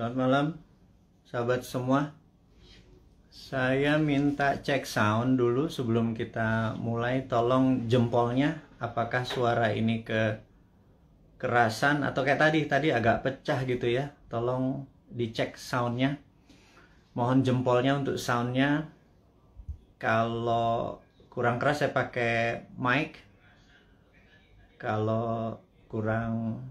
Selamat malam, sahabat semua. Saya minta cek sound dulu sebelum kita mulai. Tolong jempolnya, apakah suara ini kerasan atau kayak tadi agak pecah gitu ya. Tolong dicek soundnya. Mohon jempolnya untuk soundnya. Kalau kurang keras saya pakai mic. Kalau kurang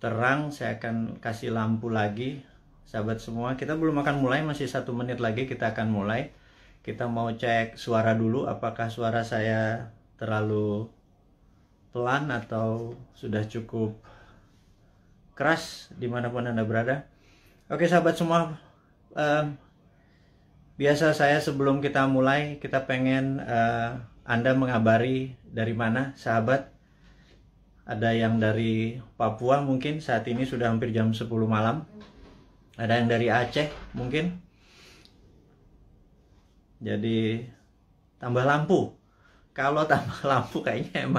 terang saya akan kasih lampu lagi. Sahabat semua, kita belum akan mulai, masih 1 menit lagi kita akan mulai. Kita mau cek suara dulu, apakah suara saya terlalu pelan atau sudah cukup keras dimanapun Anda berada. Oke sahabat semua, biasa saya sebelum kita mulai, kita pengen Anda mengabari dari mana sahabat. Ada yang dari Papua mungkin saat ini sudah hampir jam 10 malam. Ada yang dari Aceh mungkin. Jadi tambah lampu. Kalau tambah lampu kayaknya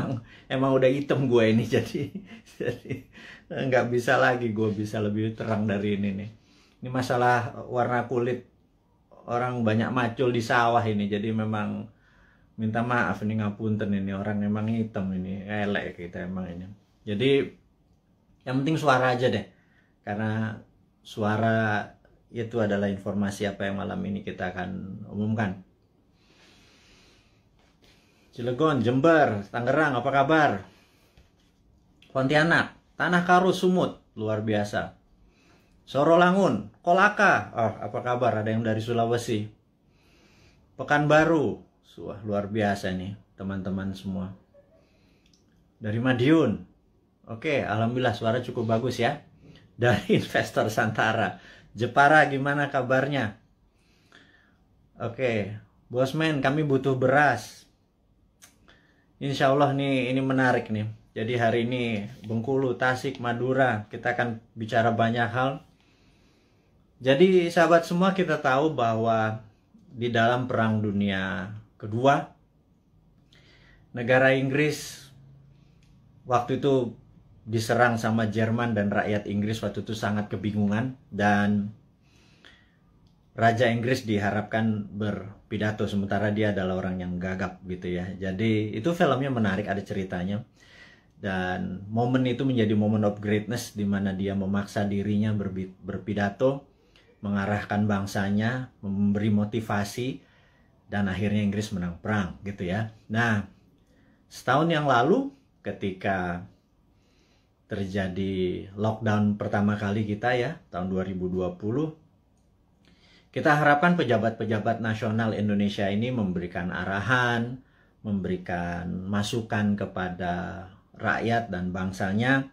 emang udah hitam gue ini. Jadi nggak bisa lagi gue bisa lebih terang dari ini nih. Ini masalah warna kulit, orang banyak macul di sawah ini. Jadi memang minta maaf ini, ngapunten ini, orang emang hitam ini, elek kita emang ini. Jadi yang penting suara aja deh, karena suara itu adalah informasi apa yang malam ini kita akan umumkan. Cilegon, Jember, Tangerang, apa kabar? Pontianak, Tanah Karu, Sumut, luar biasa. Sorolangun, Kolaka, apa kabar? Ada yang dari Sulawesi. Pekanbaru, wah, luar biasa nih teman-teman semua. Dari Madiun. Oke, alhamdulillah suara cukup bagus ya. Dari Investor Santara. Jepara, gimana kabarnya? Oke, Bosman, kami butuh beras. Insya Allah nih, ini menarik nih. Jadi hari ini Bengkulu, Tasik, Madura, kita akan bicara banyak hal. Jadi sahabat semua, kita tahu bahwa di dalam Perang Dunia Kedua, negara Inggris waktu itu diserang sama Jerman, dan rakyat Inggris waktu itu sangat kebingungan, dan Raja Inggris diharapkan berpidato sementara dia adalah orang yang gagap gitu ya. Jadi itu filmnya menarik, ada ceritanya, dan momen itu menjadi momen of greatness di mana dia memaksa dirinya berpidato, mengarahkan bangsanya, memberi motivasi, dan akhirnya Inggris menang perang gitu ya. Nah, setahun yang lalu ketika terjadi lockdown pertama kali kita ya, tahun 2020, kita harapkan pejabat-pejabat nasional Indonesia ini memberikan arahan, memberikan masukan kepada rakyat dan bangsanya.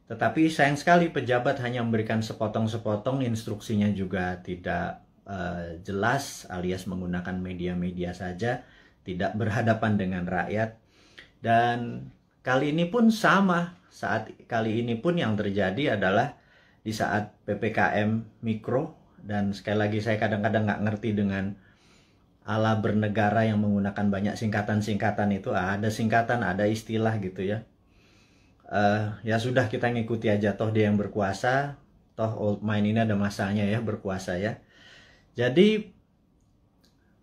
Tetapi sayang sekali pejabat hanya memberikan sepotong-sepotong, instruksinya juga tidak jelas, alias menggunakan media-media saja, tidak berhadapan dengan rakyat. Dan kali ini pun sama, kali ini pun yang terjadi adalah di saat PPKM Mikro, dan sekali lagi saya kadang-kadang nggak ngerti dengan ala bernegara yang menggunakan banyak singkatan-singkatan itu, ada singkatan, ada istilah gitu ya. Ya sudah, kita ngikuti aja, toh dia yang berkuasa, toh old mind ini ada masanya ya berkuasa ya. Jadi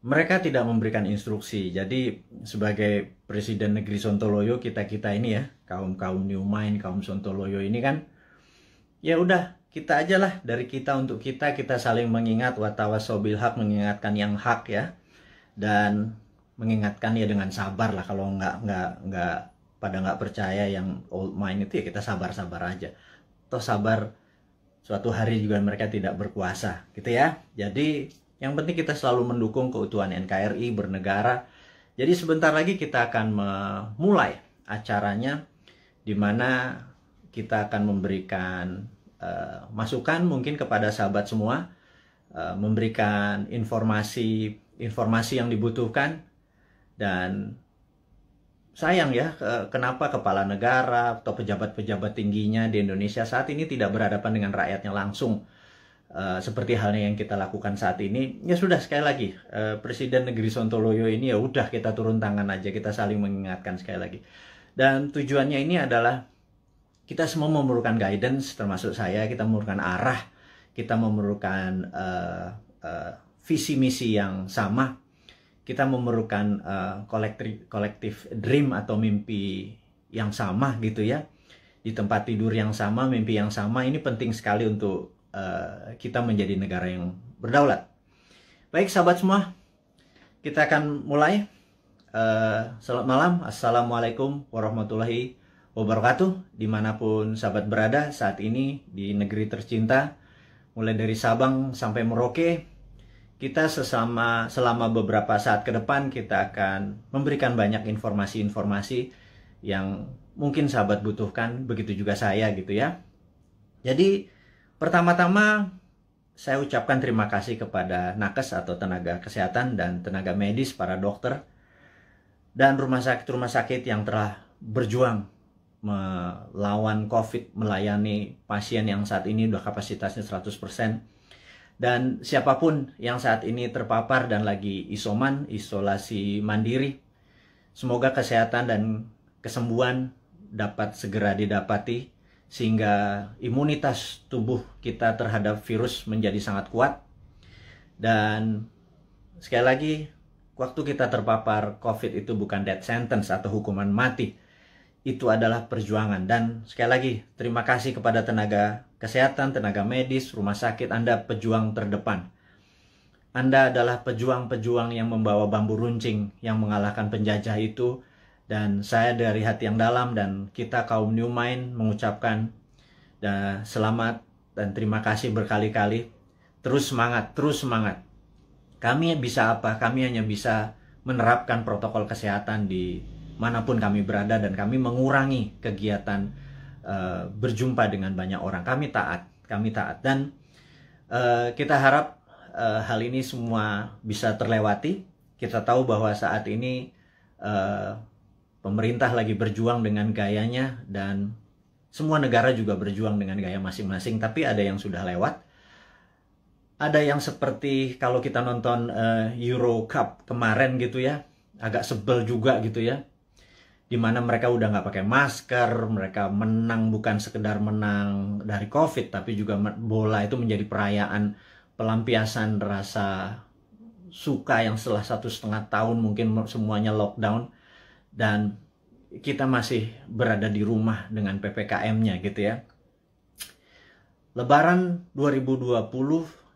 mereka tidak memberikan instruksi. Jadi sebagai Presiden Negeri Sontoloyo, kita ini ya, kaum New Mind, kaum Sontoloyo ini kan, ya udah kita aja lah, dari kita untuk kita saling mengingat, watawasobil hak, mengingatkan yang hak ya, dan mengingatkan ya dengan sabar lah. Kalau nggak percaya yang old mind itu ya kita sabar-sabar aja. Toh sabar, suatu hari juga mereka tidak berkuasa gitu ya. Jadi yang penting kita selalu mendukung keutuhan NKRI, bernegara. Jadi sebentar lagi kita akan memulai acaranya, di mana kita akan memberikan masukan mungkin kepada sahabat semua, memberikan informasi yang dibutuhkan. Dan sayang ya, kenapa kepala negara atau pejabat-pejabat tingginya di Indonesia saat ini tidak berhadapan dengan rakyatnya langsung, seperti halnya yang kita lakukan saat ini. Ya sudah, sekali lagi, Presiden Negeri Sontoloyo ini ya udah kita turun tangan aja, kita saling mengingatkan sekali lagi. Dan tujuannya ini adalah kita semua memerlukan guidance, termasuk saya. Kita memerlukan arah, kita memerlukan visi misi yang sama, kita memerlukan collective dream atau mimpi yang sama gitu ya, di tempat tidur yang sama, mimpi yang sama. Ini penting sekali untuk kita menjadi negara yang berdaulat. Baik sahabat semua, kita akan mulai. Selamat malam, assalamualaikum warahmatullahi wabarakatuh, dimanapun sahabat berada saat ini di negeri tercinta, mulai dari Sabang sampai Merauke. Kita selama beberapa saat ke depan kita akan memberikan banyak informasi-informasi yang mungkin sahabat butuhkan, begitu juga saya gitu ya. Jadi pertama-tama saya ucapkan terima kasih kepada nakes atau tenaga kesehatan dan tenaga medis, para dokter dan rumah sakit yang telah berjuang melawan COVID, melayani pasien yang saat ini udah kapasitasnya 100%. Dan siapapun yang saat ini terpapar dan lagi isolasi mandiri, semoga kesehatan dan kesembuhan dapat segera didapati, sehingga imunitas tubuh kita terhadap virus menjadi sangat kuat. Dan sekali lagi, waktu kita terpapar COVID itu bukan death sentence atau hukuman mati. Itu adalah perjuangan. Dan sekali lagi, terima kasih kepada tenaga kesehatan, tenaga medis, rumah sakit. Anda pejuang terdepan. Anda adalah pejuang-pejuang yang membawa bambu runcing, yang mengalahkan penjajah itu. Dan saya dari hati yang dalam dan kita kaum New Mind mengucapkan selamat dan terima kasih berkali-kali. Terus semangat, terus semangat. Kami bisa apa? Kami hanya bisa menerapkan protokol kesehatan di manapun kami berada, dan kami mengurangi kegiatan berjumpa dengan banyak orang. Kami taat, dan kita harap hal ini semua bisa terlewati. Kita tahu bahwa saat ini pemerintah lagi berjuang dengan gayanya, dan semua negara juga berjuang dengan gaya masing-masing, tapi ada yang sudah lewat. Ada yang seperti kalau kita nonton Euro Cup kemarin gitu ya, agak sebel juga gitu ya, dimana mereka udah nggak pakai masker, mereka menang bukan sekedar menang dari COVID, tapi juga bola itu menjadi perayaan pelampiasan rasa suka yang setelah 1,5 tahun mungkin semuanya lockdown, dan kita masih berada di rumah dengan PPKM-nya gitu ya. Lebaran 2020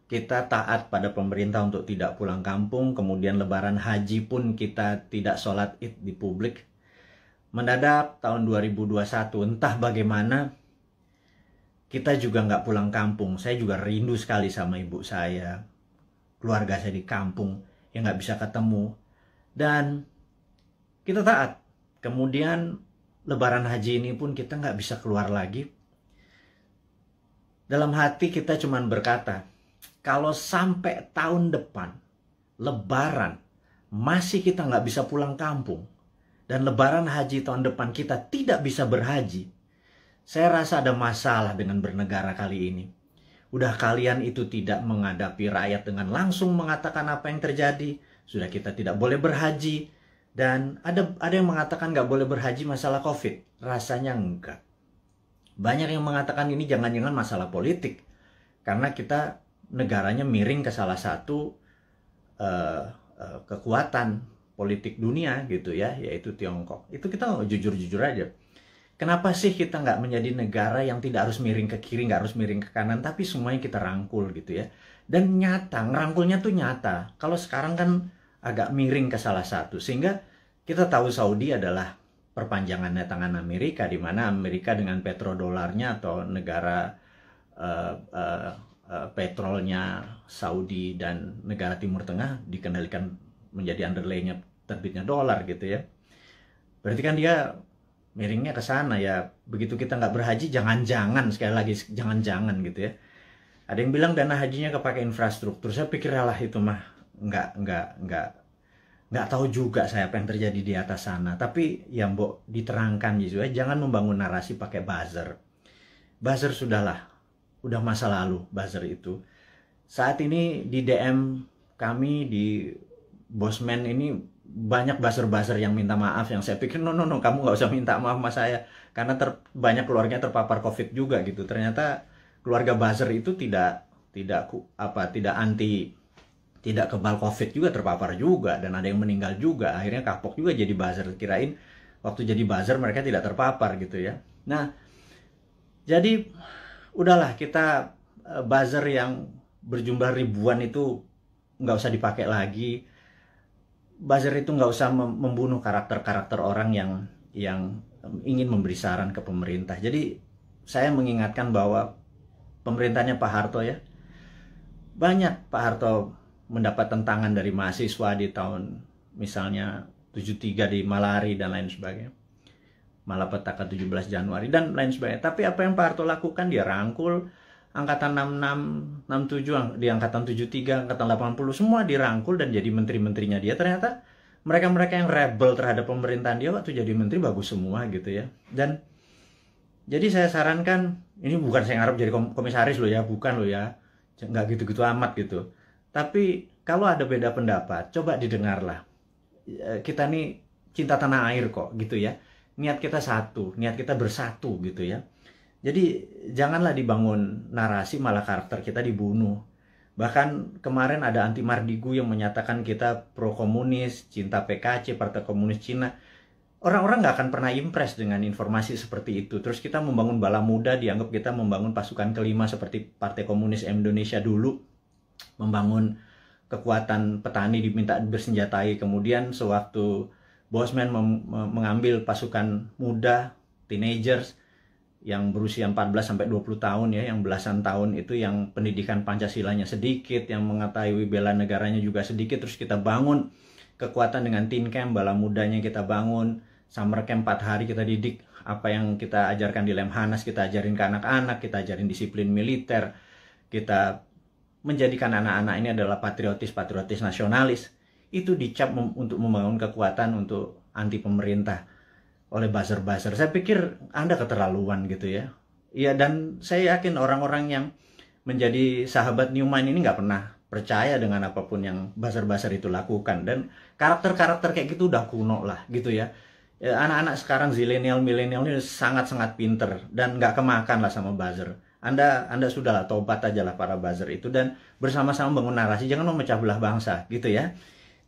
kita taat pada pemerintah untuk tidak pulang kampung, kemudian Lebaran Haji pun kita tidak sholat Id di publik. Mendadak tahun 2021, entah bagaimana, kita juga nggak pulang kampung. Saya juga rindu sekali sama ibu saya, keluarga saya di kampung yang nggak bisa ketemu. Dan kita taat. Kemudian Lebaran Haji ini pun kita nggak bisa keluar lagi. Dalam hati kita cuman berkata, kalau sampai tahun depan Lebaran masih kita nggak bisa pulang kampung, dan Lebaran Haji tahun depan kita tidak bisa berhaji, saya rasa ada masalah dengan bernegara kali ini. Udah kalian itu tidak menghadapi rakyat dengan langsung mengatakan apa yang terjadi. Sudah kita tidak boleh berhaji. Dan ada yang mengatakan nggak boleh berhaji masalah COVID. Rasanya enggak. Banyak yang mengatakan ini jangan-jangan masalah politik. Karena kita negaranya miring ke salah satu kekuatan politik dunia gitu ya, yaitu Tiongkok. Itu kita jujur-jujur aja. Kenapa sih kita nggak menjadi negara yang tidak harus miring ke kiri, nggak harus miring ke kanan, tapi semuanya kita rangkul gitu ya. Dan nyata, ngerangkulnya tuh nyata. Kalau sekarang kan agak miring ke salah satu, sehingga kita tahu Saudi adalah perpanjangannya tangan Amerika, di mana Amerika dengan petrodolarnya atau negara petrolnya Saudi dan negara Timur Tengah dikendalikan menjadi underlay-nya terbitnya dolar gitu ya. Berarti kan dia miringnya ke sana ya. Begitu kita nggak berhaji, jangan-jangan, sekali lagi jangan-jangan gitu ya. Ada yang bilang dana hajinya kepake infrastruktur. Saya pikir lah itu mah nggak tahu juga saya apa yang terjadi di atas sana. Tapi ya mbok diterangkan gitu ya. Jangan membangun narasi pakai buzzer. Buzzer sudahlah, udah masa lalu buzzer itu. Saat ini di DM kami di Bosman ini banyak buzzer-buzzer yang minta maaf, yang saya pikir no kamu nggak usah minta maaf sama saya, karena banyak keluarga terpapar COVID juga gitu. Ternyata keluarga buzzer itu tidak kebal COVID juga, terpapar juga, dan ada yang meninggal juga. Akhirnya kapok juga jadi buzzer. Kirain waktu jadi buzzer mereka tidak terpapar gitu ya. Nah, jadi udahlah, kita buzzer yang berjumlah ribuan itu nggak usah dipakai lagi. Buzzer itu nggak usah membunuh karakter-karakter orang yang ingin memberi saran ke pemerintah. Jadi saya mengingatkan bahwa pemerintahnya Pak Harto ya, banyak Pak Harto mendapat tentangan dari mahasiswa di tahun misalnya 73 di Malari dan lain sebagainya, Malapetaka 17 Januari dan lain sebagainya. Tapi apa yang Pak Harto lakukan, dia rangkul angkatan 66, 67, di angkatan 73, angkatan 80, semua dirangkul dan jadi menteri-menterinya dia. Ternyata mereka-mereka yang rebel terhadap pemerintahan dia waktu jadi menteri bagus semua gitu ya. Dan jadi saya sarankan, ini bukan saya ngarep jadi komisaris loh ya, bukan loh ya, nggak gitu-gitu amat gitu. Tapi kalau ada beda pendapat, coba didengarlah. Kita nih cinta tanah air kok gitu ya. Niat kita satu, niat kita bersatu gitu ya. Jadi janganlah dibangun narasi malah karakter kita dibunuh. Bahkan kemarin ada Anti Mardigu yang menyatakan kita pro komunis, cinta PKC, Partai Komunis Cina. Orang-orang nggak akan pernah impress dengan informasi seperti itu. Terus kita membangun bala muda, dianggap kita membangun pasukan kelima seperti Partai Komunis Indonesia dulu. Membangun kekuatan petani diminta bersenjatai. Kemudian sewaktu Bosman mengambil pasukan muda, teenagers, yang berusia 14-20 tahun ya, yang belasan tahun itu yang pendidikan Pancasilanya sedikit, yang mengetahui bela negaranya juga sedikit, terus kita bangun kekuatan dengan teen camp, bala mudanya kita bangun, summer camp 4 hari kita didik apa yang kita ajarkan di Lemhanas, kita ajarin ke anak-anak, kita ajarin disiplin militer, kita menjadikan anak-anak ini adalah patriotis nasionalis. Itu dicap untuk membangun kekuatan untuk anti pemerintah oleh buzzer-buzzer. Saya pikir Anda keterlaluan gitu ya. Iya, dan saya yakin orang-orang yang menjadi sahabat Newman ini nggak pernah percaya dengan apapun yang buzzer-buzzer itu lakukan. Dan karakter-karakter kayak gitu udah kuno lah gitu ya. Anak-anak sekarang zilenial, milenial ini sangat-sangat pinter dan nggak kemakan lah sama buzzer. Anda sudahlah tobat aja lah para buzzer itu dan bersama-sama bangun narasi, jangan memecah belah bangsa gitu ya.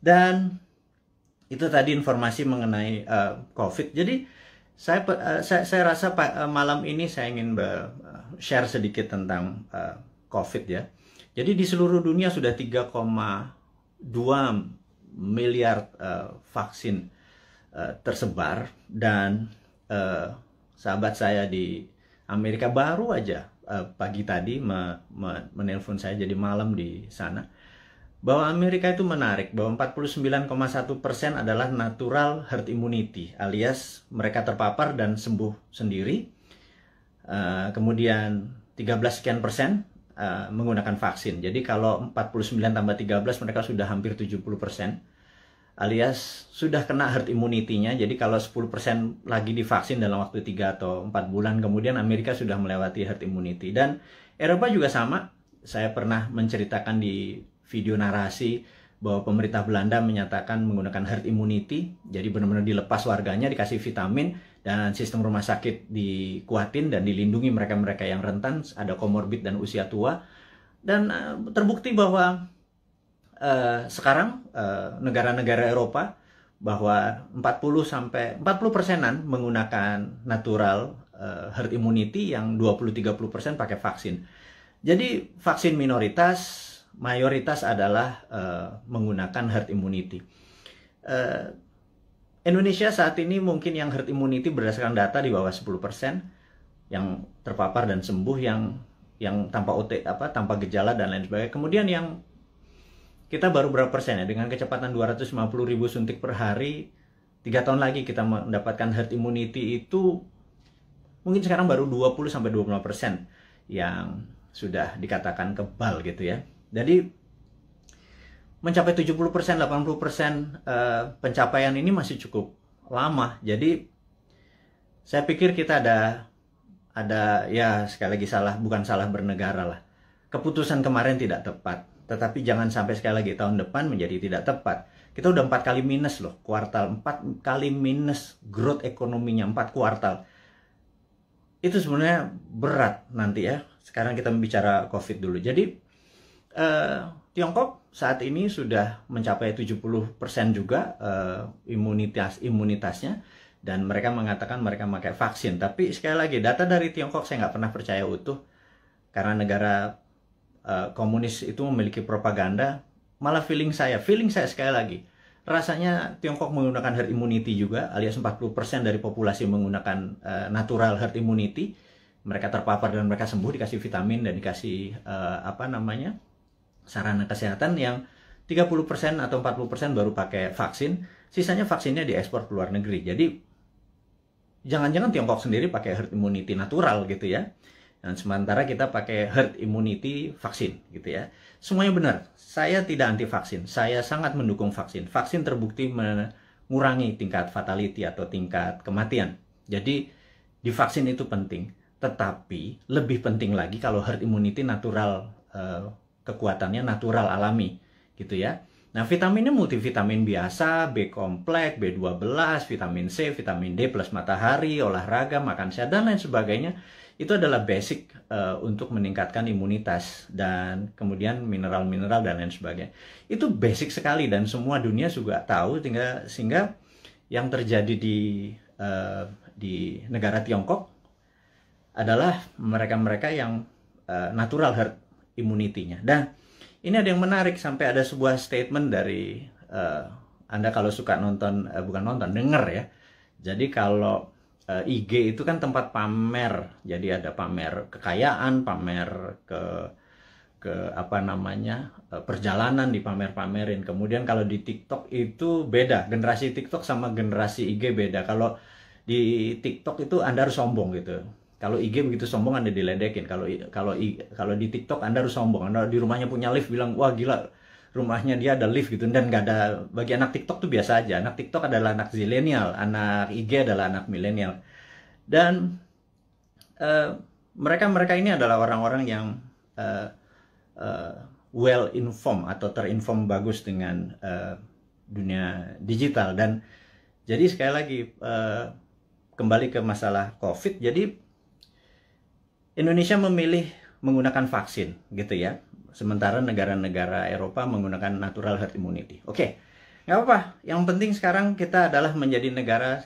Dan itu tadi informasi mengenai COVID. Jadi saya rasa malam ini saya ingin share sedikit tentang COVID ya. Jadi di seluruh dunia sudah 3,2 miliar vaksin tersebar, dan sahabat saya di Amerika baru aja pagi tadi menelpon saya, jadi malam di sana, bahwa Amerika itu menarik, bahwa 49,1% adalah natural herd immunity, alias mereka terpapar dan sembuh sendiri. Kemudian 13 sekian persen menggunakan vaksin. Jadi kalau 49 tambah 13 mereka sudah hampir 70%, alias sudah kena herd immunity-nya. Jadi kalau 10% lagi divaksin dalam waktu 3 atau 4 bulan, kemudian Amerika sudah melewati herd immunity. Dan Eropa juga sama. Saya pernah menceritakan di video narasi bahwa pemerintah Belanda menyatakan menggunakan herd immunity, jadi benar-benar dilepas warganya, dikasih vitamin, dan sistem rumah sakit dikuatin dan dilindungi mereka-mereka yang rentan, ada komorbid dan usia tua. Dan terbukti bahwa sekarang negara-negara Eropa bahwa 40%-an menggunakan natural herd immunity, yang 20-30% pakai vaksin. Jadi vaksin minoritas, mayoritas adalah menggunakan herd immunity. Indonesia saat ini mungkin yang herd immunity berdasarkan data di bawah 10% yang terpapar dan sembuh, yang tanpa gejala dan lain sebagainya. Kemudian yang kita baru berapa persen ya, dengan kecepatan 250.000 suntik per hari, 3 tahun lagi kita mendapatkan herd immunity itu mungkin sekarang baru 20-25% yang sudah dikatakan kebal gitu ya. Jadi mencapai 70%, 80% pencapaian ini masih cukup lama. Jadi saya pikir kita ada ya, sekali lagi bukan salah bernegara lah. Keputusan kemarin tidak tepat, tetapi jangan sampai sekali lagi tahun depan menjadi tidak tepat. Kita udah 4 kali minus loh, kuartal 4 kali minus growth ekonominya, 4 kuartal. itu sebenarnya berat nanti ya. Sekarang kita bicara COVID dulu. Jadi Tiongkok saat ini sudah mencapai 70% juga imunitasnya, dan mereka mengatakan mereka memakai vaksin. Tapi sekali lagi, data dari Tiongkok saya nggak pernah percaya utuh, karena negara komunis itu memiliki propaganda. Malah feeling saya sekali lagi, rasanya Tiongkok menggunakan herd immunity juga, alias 40% dari populasi menggunakan natural herd immunity. Mereka terpapar dan mereka sembuh, dikasih vitamin dan dikasih sarana kesehatan. Yang 30% atau 40% baru pakai vaksin, sisanya vaksinnya diekspor ke luar negeri. Jadi jangan-jangan Tiongkok sendiri pakai herd immunity natural gitu ya, dan sementara kita pakai herd immunity vaksin gitu ya. Semuanya benar. Saya tidak anti vaksin, saya sangat mendukung vaksin. Vaksin terbukti mengurangi tingkat fatality atau tingkat kematian. Jadi divaksin itu penting, tetapi lebih penting lagi kalau herd immunity natural, kekuatannya natural alami gitu ya. Nah, vitaminnya multivitamin biasa, B kompleks, B12, vitamin C, vitamin D plus matahari, olahraga, makan sehat, dan lain sebagainya. Itu adalah basic untuk meningkatkan imunitas, dan kemudian mineral-mineral dan lain sebagainya. Itu basic sekali dan semua dunia juga tahu, sehingga yang terjadi di negara Tiongkok adalah mereka-mereka yang natural herd immunity-nya. Dan ini ada yang menarik, sampai ada sebuah statement dari Anda kalau suka nonton, denger ya. Jadi kalau IG itu kan tempat pamer, jadi ada pamer kekayaan, pamer ke perjalanan dipamer-pamerin. Kemudian kalau di TikTok itu beda, generasi TikTok sama generasi IG beda. Kalau di TikTok itu Anda harus sombong gitu. Kalau IG begitu sombong Anda diledekin. Kalau di TikTok Anda harus sombong. Anda di rumahnya punya lift, bilang wah gila, rumahnya dia ada lift gitu. Dan nggak ada, bagi anak TikTok tuh biasa aja. Anak TikTok adalah anak zilenial, anak IG adalah anak milenial. Dan mereka ini adalah orang-orang yang well informed atau terinform bagus dengan dunia digital. Dan jadi sekali lagi, kembali ke masalah COVID. Jadi Indonesia memilih menggunakan vaksin gitu ya, sementara negara-negara Eropa menggunakan natural herd immunity. Oke, nggak apa-apa. Yang penting sekarang kita adalah menjadi negara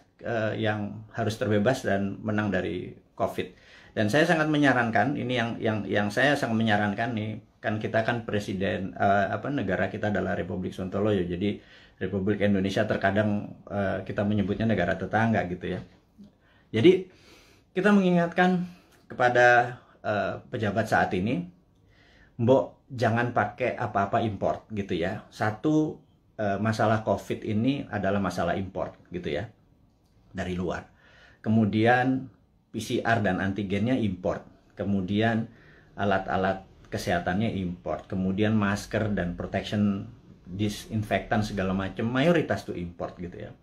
yang harus terbebas dan menang dari COVID. Dan saya sangat menyarankan, ini yang saya sangat menyarankan nih, kan kita kan presiden, negara kita adalah Republik Sontoloyo. Jadi Republik Indonesia terkadang kita menyebutnya negara tetangga gitu ya. Jadi kita mengingatkan kepada pejabat saat ini, mbok jangan pakai apa-apa import gitu ya. Satu, masalah COVID ini adalah masalah import gitu ya, dari luar. Kemudian PCR dan antigennya import. Kemudian alat-alat kesehatannya import. Kemudian masker dan protection, disinfektan segala macam, mayoritas tuh import gitu ya.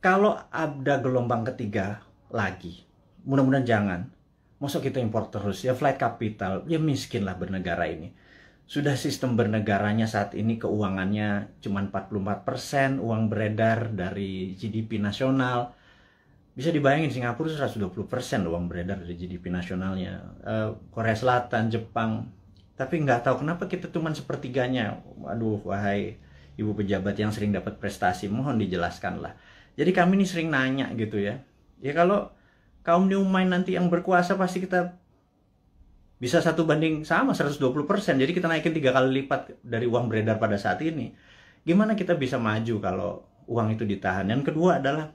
Kalau ada gelombang ketiga lagi, mudah-mudahan jangan. Masa kita impor terus ya, flight capital, ya miskin lah bernegara ini. Sudah sistem bernegaranya saat ini keuangannya cuma 44% uang beredar dari GDP nasional. Bisa dibayangin Singapura 120% uang beredar dari GDP nasionalnya. Korea Selatan, Jepang. Tapi nggak tahu kenapa kita cuma sepertiganya. Waduh, wahai ibu pejabat yang sering dapat prestasi, mohon dijelaskan lah. Jadi kami ini sering nanya gitu ya. Ya kalau kaum new mind nanti yang berkuasa, pasti kita bisa 1:120%. Jadi kita naikin 3 kali lipat dari uang beredar pada saat ini. Gimana kita bisa maju kalau uang itu ditahan? Yang kedua adalah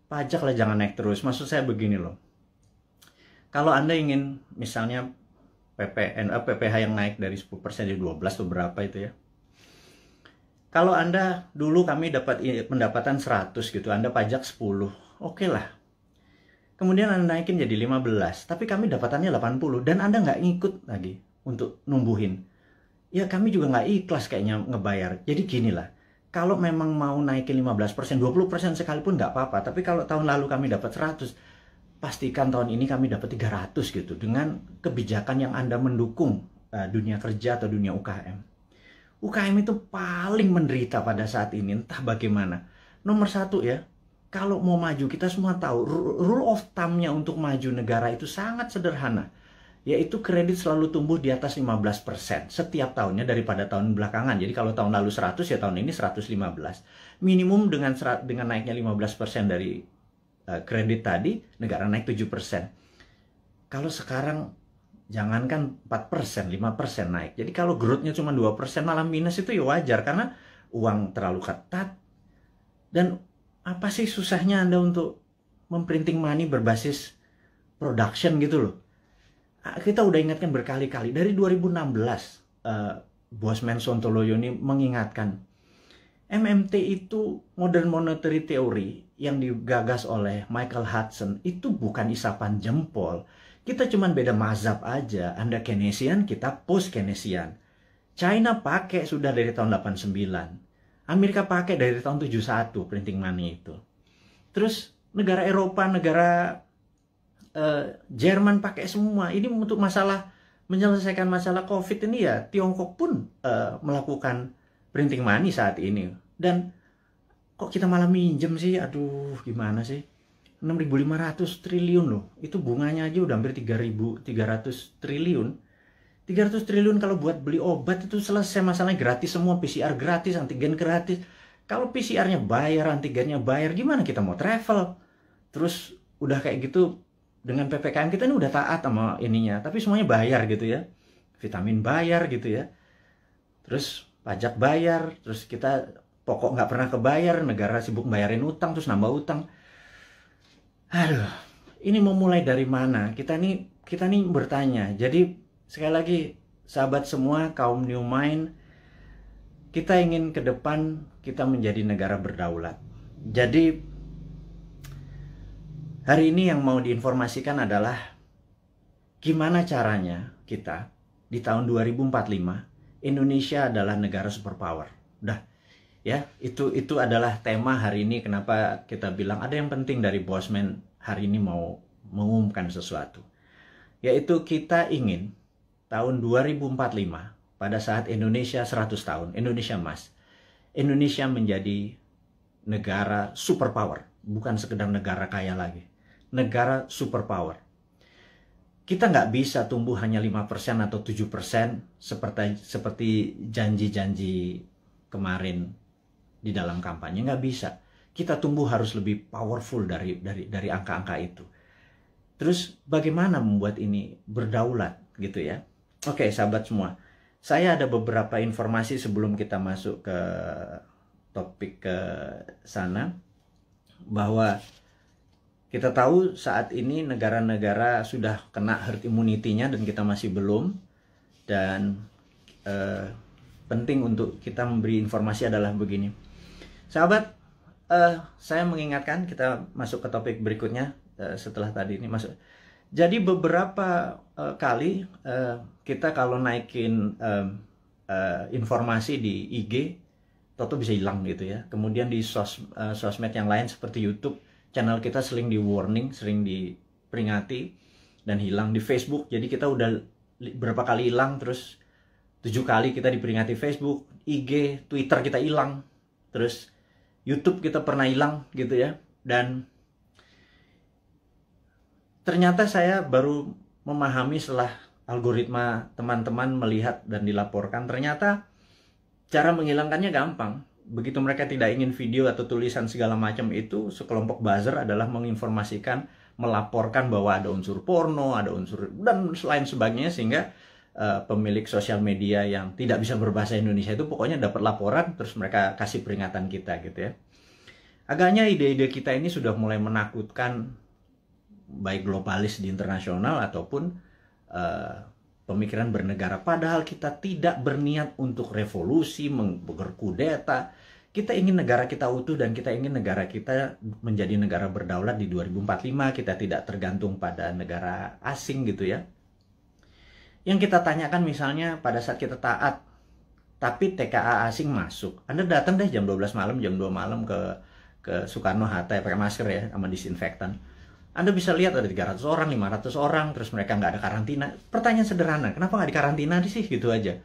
pajak lah jangan naik terus. Maksud saya begini loh. Kalau Anda ingin misalnya PPH yang naik dari 10% jadi 12 atau berapa itu ya. Kalau Anda dulu kami dapat pendapatan 100 gitu, Anda pajak 10. Oke lah. Kemudian Anda naikin jadi 15, tapi kami dapatannya 80 dan Anda nggak ngikut lagi untuk numbuhin. Ya kami juga nggak ikhlas kayaknya ngebayar. Jadi gini lah, kalau memang mau naikin 15%, 20% sekalipun nggak apa-apa. Tapi kalau tahun lalu kami dapat 100, pastikan tahun ini kami dapat 300 gitu. Dengan kebijakan yang Anda mendukung dunia kerja atau dunia UKM. UKM itu paling menderita pada saat ini, entah bagaimana. Nomor 1 ya, kalau mau maju, kita semua tahu rule of thumb-nya untuk maju negara itu sangat sederhana, yaitu kredit selalu tumbuh di atas 15% setiap tahunnya daripada tahun belakangan. Jadi kalau tahun lalu 100, ya tahun ini 115. Minimum dengan naiknya 15% dari kredit tadi, negara naik 7%. Kalau sekarang jangankan 4%, 5% naik. Jadi kalau growth-nya cuma 2%, malah minus, itu ya wajar karena uang terlalu ketat. Dan apa sih susahnya Anda untuk memprinting money berbasis production gitu loh. Kita udah ingatkan berkali-kali. Dari 2016, Bosman Sontoloyo ini mengingatkan, MMT itu Modern Monetary Theory yang digagas oleh Michael Hudson itu bukan isapan jempol. Kita cuman beda mazhab aja. Anda Keynesian, kita post-Keynesian. China pakai sudah dari tahun 89. Amerika pakai dari tahun 71 printing money itu. Terus negara Eropa, negara Jerman pakai semua. Ini untuk menyelesaikan masalah COVID ini ya, Tiongkok pun melakukan printing money saat ini. Dan kok kita malah minjem sih? Aduh, gimana sih? 6.500 triliun loh. Itu bunganya aja udah hampir 3.300 triliun. 300 triliun kalau buat beli obat itu selesai masalahnya, gratis semua, PCR gratis, antigen gratis. Kalau PCR-nya bayar, antigennya bayar, gimana kita mau travel? Terus udah kayak gitu, dengan PPKM kita ini udah taat sama ininya, tapi semuanya bayar gitu ya. Vitamin bayar gitu ya. Terus pajak bayar, terus kita pokok nggak pernah kebayar, negara sibuk bayarin utang, terus nambah utang. Aduh, ini mau mulai dari mana? Kita nih bertanya. Jadi sekali lagi, sahabat semua, kaum New Mind, kita ingin ke depan kita menjadi negara berdaulat. Jadi, hari ini yang mau diinformasikan adalah gimana caranya kita di tahun 2045, Indonesia adalah negara superpower. Udah, ya, itu adalah tema hari ini. Kenapa kita bilang ada yang penting dari Bosman hari ini mau mengumumkan sesuatu. Yaitu kita ingin tahun 2045, pada saat Indonesia 100 tahun, Indonesia Emas, Indonesia menjadi negara superpower. Bukan sekedar negara kaya lagi. Negara superpower. Kita nggak bisa tumbuh hanya 5% atau 7% seperti janji-janji kemarin di dalam kampanye. Nggak bisa. Kita tumbuh harus lebih powerful dari angka-angka itu. Terus bagaimana membuat ini berdaulat gitu ya? Oke, sahabat semua, saya ada beberapa informasi sebelum kita masuk ke topik ke sana, bahwa kita tahu saat ini negara-negara sudah kena herd immunity-nya dan kita masih belum. Dan penting untuk kita memberi informasi adalah begini. Sahabat, saya mengingatkan, kita masuk ke topik berikutnya setelah tadi ini masuk. Jadi beberapa kali kita kalau naikin informasi di IG, toto bisa hilang gitu ya. Kemudian di sosmed yang lain seperti YouTube, channel kita sering di warning, sering diperingati dan hilang. Di Facebook, jadi kita udah berapa kali hilang, terus 7 kali kita diperingati Facebook, IG, Twitter kita hilang, terus YouTube kita pernah hilang gitu ya. Dan ternyata saya baru memahami setelah algoritma teman-teman melihat dan dilaporkan, ternyata cara menghilangkannya gampang. Begitu mereka tidak ingin video atau tulisan segala macam itu, sekelompok buzzer adalah menginformasikan, melaporkan bahwa ada unsur porno, ada unsur dan lain sebagainya, sehingga pemilik sosial media yang tidak bisa berbahasa Indonesia itu pokoknya dapat laporan, terus mereka kasih peringatan kita gitu ya. Agaknya ide-ide kita ini sudah mulai menakutkan baik globalis di internasional ataupun pemikiran bernegara. Padahal kita tidak berniat untuk revolusi, berkudeta. Kita ingin negara kita utuh dan kita ingin negara kita menjadi negara berdaulat di 2045. Kita tidak tergantung pada negara asing gitu ya. Yang kita tanyakan misalnya pada saat kita taat, tapi TKA asing masuk. Anda datang deh jam 12 malam, jam 2 malam ke Soekarno-Hatta ya, pakai masker ya, sama disinfektan. Anda bisa lihat ada 300 orang, 500 orang, terus mereka nggak ada karantina. Pertanyaan sederhana, kenapa nggak dikarantina sih gitu aja?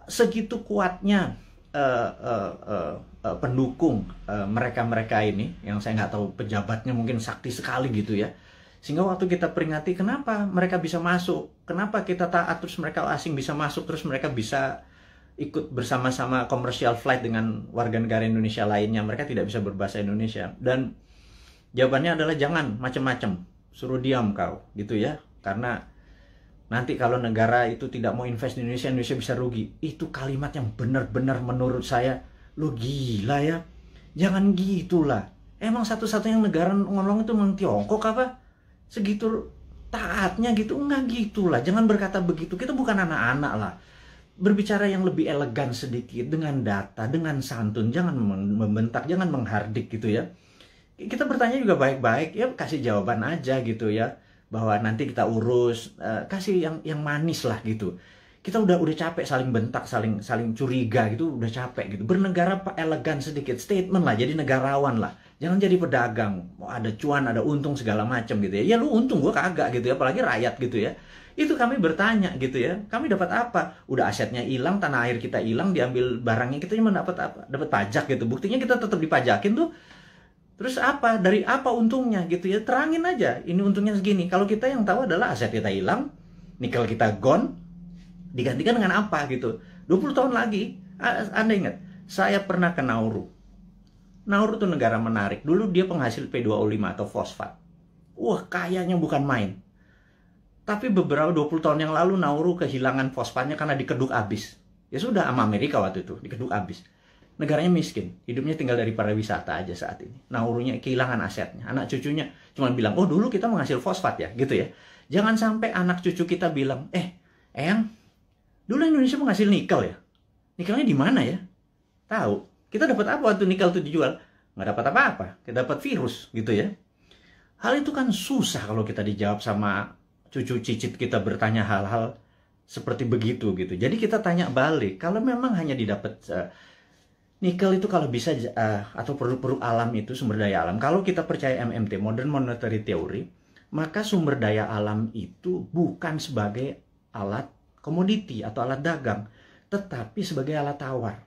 Segitu kuatnya pendukung mereka-mereka ini, yang saya nggak tahu pejabatnya mungkin sakti sekali gitu ya. Sehingga waktu kita peringati kenapa mereka bisa masuk, kenapa kita taat terus mereka asing bisa masuk, terus mereka bisa ikut bersama-sama commercial flight dengan warga negara Indonesia lainnya, mereka tidak bisa berbahasa Indonesia. Dan jawabannya adalah jangan macam-macam, suruh diam kau gitu ya, karena nanti kalau negara itu tidak mau invest di Indonesia, Indonesia bisa rugi. Itu kalimat yang benar-benar menurut saya, lo gila ya, jangan gitulah. Emang satu-satunya negara ngolong itu memang Tiongkok apa? Segitu taatnya gitu? Enggak gitulah, jangan berkata begitu. Kita bukan anak-anak lah. Berbicara yang lebih elegan sedikit, dengan data, dengan santun, jangan membentak, jangan menghardik gitu ya. Kita bertanya juga baik-baik, ya kasih jawaban aja gitu ya, bahwa nanti kita urus, kasih yang manis lah gitu. Kita udah capek saling bentak, saling curiga gitu, udah capek gitu. Bernegara elegan sedikit, statement lah, jadi negarawan lah. Jangan jadi pedagang, mau ada cuan, ada untung segala macam gitu ya. Ya lu untung, gua kagak gitu ya, apalagi rakyat gitu ya. Itu kami bertanya gitu ya, kami dapat apa? Udah asetnya hilang, tanah air kita hilang, diambil barangnya, kita cuma dapat apa? Dapat pajak gitu. Buktinya kita tetap dipajakin tuh. Terus apa? Dari apa untungnya gitu ya? Terangin aja, ini untungnya segini. Kalau kita yang tahu adalah aset kita hilang, nikel kita gone, digantikan dengan apa gitu. 20 tahun lagi, Anda ingat, saya pernah ke Nauru. Nauru itu negara menarik. Dulu dia penghasil P2O5 atau fosfat. Wah, kayanya bukan main. Tapi beberapa 20 tahun yang lalu Nauru kehilangan fosfatnya karena dikeduk habis. Ya sudah, sama Amerika waktu itu, dikeduk habis. Negaranya miskin, hidupnya tinggal dari pariwisata aja saat ini. Naurunya kehilangan asetnya. Anak cucunya cuma bilang, oh dulu kita menghasil fosfat ya, gitu ya. Jangan sampai anak cucu kita bilang, Eyang, dulu Indonesia menghasil nikel ya? Nikelnya di mana ya? Tahu. Kita dapat apa waktu nikel itu dijual? Nggak dapat apa-apa. Kita dapat virus, gitu ya. Hal itu kan susah kalau kita dijawab sama cucu cicit kita bertanya hal-hal seperti begitu, gitu. Jadi kita tanya balik, kalau memang hanya didapat nikel itu kalau bisa, atau produk-produk alam itu, sumber daya alam. Kalau kita percaya MMT, Modern Monetary Theory, maka sumber daya alam itu bukan sebagai alat komoditi atau alat dagang, tetapi sebagai alat tawar.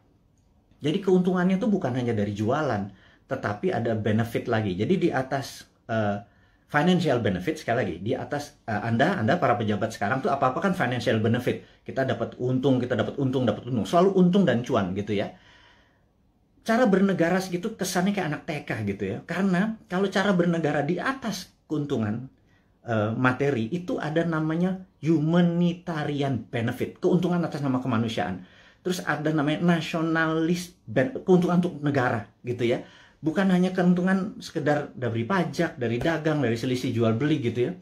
Jadi keuntungannya itu bukan hanya dari jualan, tetapi ada benefit lagi. Jadi di atas financial benefit, sekali lagi, di atas Anda para pejabat sekarang tuh apa-apa kan financial benefit. Kita dapat untung, dapat untung. Selalu untung dan cuan gitu ya. Cara bernegara segitu kesannya kayak anak TK gitu ya. Karena kalau cara bernegara di atas keuntungan materi, itu ada namanya humanitarian benefit, keuntungan atas nama kemanusiaan. Terus ada namanya nasionalis, keuntungan untuk negara gitu ya. Bukan hanya keuntungan sekedar dari pajak, dari dagang, dari selisih jual beli gitu ya.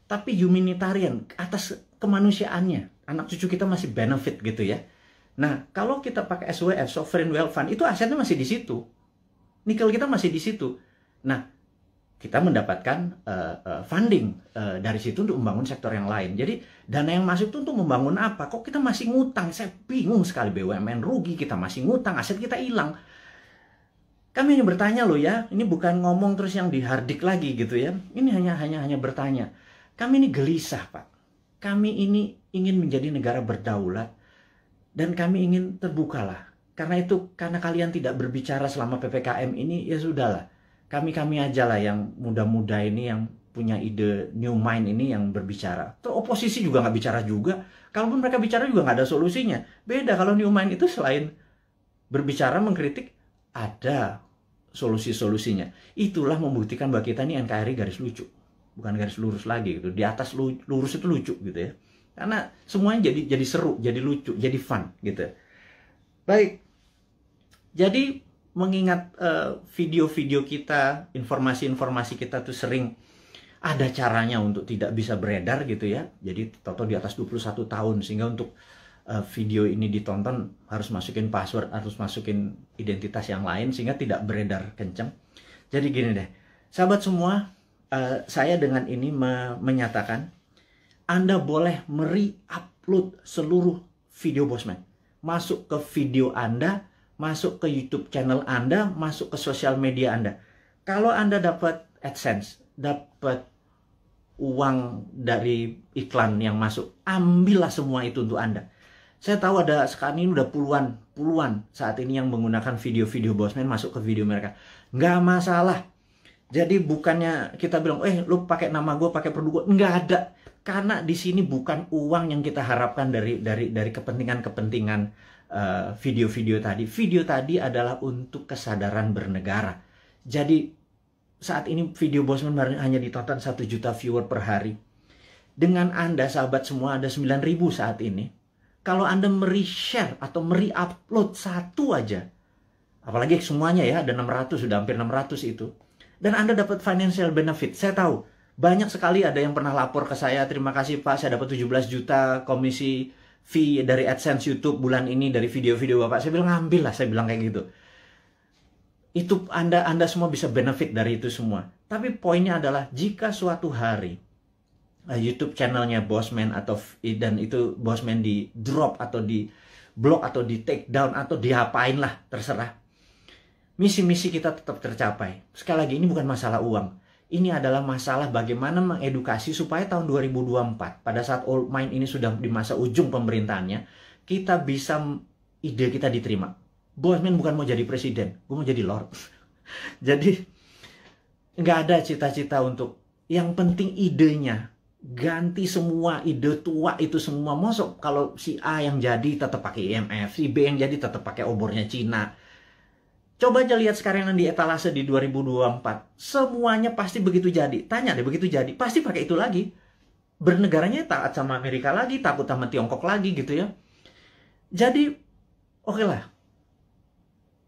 Tapi humanitarian, atas kemanusiaannya. Anak cucu kita masih benefit gitu ya. Nah, kalau kita pakai SWF, Sovereign Wealth Fund, itu asetnya masih di situ. Nikel kita masih di situ. Nah, kita mendapatkan funding dari situ untuk membangun sektor yang lain. Jadi dana yang masuk itu untuk membangun apa? Kok kita masih ngutang? Saya bingung sekali. BUMN rugi, kita masih ngutang, aset kita hilang. Kami hanya bertanya loh ya, ini bukan ngomong terus yang dihardik lagi gitu ya. Ini hanya bertanya. Kami ini gelisah Pak. Kami ini ingin menjadi negara berdaulat dan kami ingin terbukalah. Karena itu, karena kalian tidak berbicara selama PPKM ini, ya sudahlah. Kami aja lah yang muda-muda ini, yang punya ide new mind ini yang berbicara. Terus oposisi juga nggak bicara juga. Kalaupun mereka bicara juga nggak ada solusinya. Beda kalau new mind itu selain berbicara, mengkritik, ada solusi-solusinya. Itulah membuktikan bahwa kita ini NKRI garis lucu. Bukan garis lurus lagi gitu. Di atas lurus itu lucu gitu ya. Karena semuanya jadi seru, jadi lucu, jadi fun gitu. Baik. Jadi mengingat video-video kita, informasi-informasi kita tuh sering ada caranya untuk tidak bisa beredar gitu ya. Jadi Toto di atas 21 tahun, sehingga untuk video ini ditonton harus masukin password, harus masukin identitas yang lain sehingga tidak beredar kenceng. Jadi gini deh, sahabat semua, saya dengan ini menyatakan Anda boleh upload seluruh video Bosman. Masuk ke video Anda, masuk ke YouTube channel Anda, masuk ke sosial media Anda. Kalau Anda dapat AdSense, dapat uang dari iklan yang masuk, ambillah semua itu untuk Anda. Saya tahu ada sekarang ini udah puluhan saat ini yang menggunakan video-video Bosman masuk ke video mereka. Nggak masalah. Jadi bukannya kita bilang, lu pakai nama gue, pakai produk gue. Nggak ada. Karena di sini bukan uang yang kita harapkan dari kepentingan-kepentingan video-video tadi. Video tadi adalah untuk kesadaran bernegara. Jadi saat ini video Bosman hanya ditonton 1 juta viewer per hari. Dengan Anda, sahabat semua, ada 9.000 saat ini. Kalau Anda share atau upload satu aja, apalagi semuanya ya, ada 600, sudah hampir 600 itu. Dan Anda dapat financial benefit. Saya tahu, banyak sekali ada yang pernah lapor ke saya, terima kasih Pak, saya dapat 17 juta komisi fee dari AdSense YouTube bulan ini dari video-video Bapak. Saya bilang, ambil lah, saya bilang kayak gitu. Itu Anda semua bisa benefit dari itu semua. Tapi poinnya adalah, jika suatu hari YouTube channelnya Bosman dan itu Bosman di drop atau di block atau di take down atau diapain lah, terserah. Misi-misi kita tetap tercapai. Sekali lagi, ini bukan masalah uang. Ini adalah masalah bagaimana mengedukasi supaya tahun 2024, pada saat Old Mind ini sudah di masa ujung pemerintahannya, kita bisa, ide kita diterima. Bosman bukan mau jadi presiden, gue mau jadi lord. Jadi nggak ada cita-cita untuk, yang penting idenya. Ganti semua ide tua itu semua. Masuk kalau si A yang jadi tetap pakai IMF, si B yang jadi tetap pakai obornya Cina. Coba aja lihat sekarang yang di etalase di 2024. Semuanya pasti begitu jadi. Tanya deh, begitu jadi pasti pakai itu lagi. Bernegaranya taat sama Amerika lagi, takut sama Tiongkok lagi gitu ya. Jadi oke lah.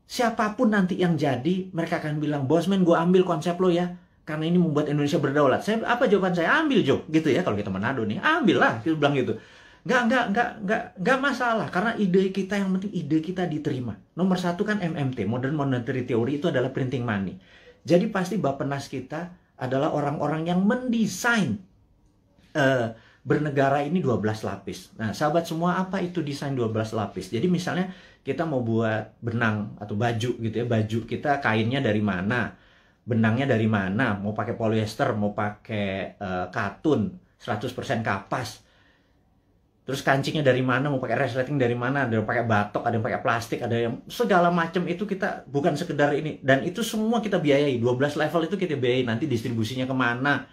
Siapapun nanti yang jadi, mereka akan bilang, Bosman, gue ambil konsep lo ya. Karena ini membuat Indonesia berdaulat. Apa jawaban saya? Ambil, Jo. Gitu ya, kalau kita Manado nih. Ambil lah, kita bilang gitu. Nggak masalah. Karena ide kita, yang penting ide kita diterima. Nomor 1 kan MMT, Modern Monetary Theory, itu adalah printing money. Jadi pasti Bappenas kita adalah orang-orang yang mendesain bernegara ini 12 lapis. Nah, sahabat semua, apa itu desain 12 lapis? Jadi misalnya kita mau buat benang atau baju gitu ya. Baju kita kainnya dari mana? Benangnya dari mana, mau pakai polyester, mau pakai katun, 100% kapas. Terus kancingnya dari mana, mau pakai resleting dari mana, ada yang pakai batok, ada yang pakai plastik, ada yang segala macam itu kita bukan sekedar ini. Dan itu semua kita biayai, 12 level itu kita biayai, nanti distribusinya kemana,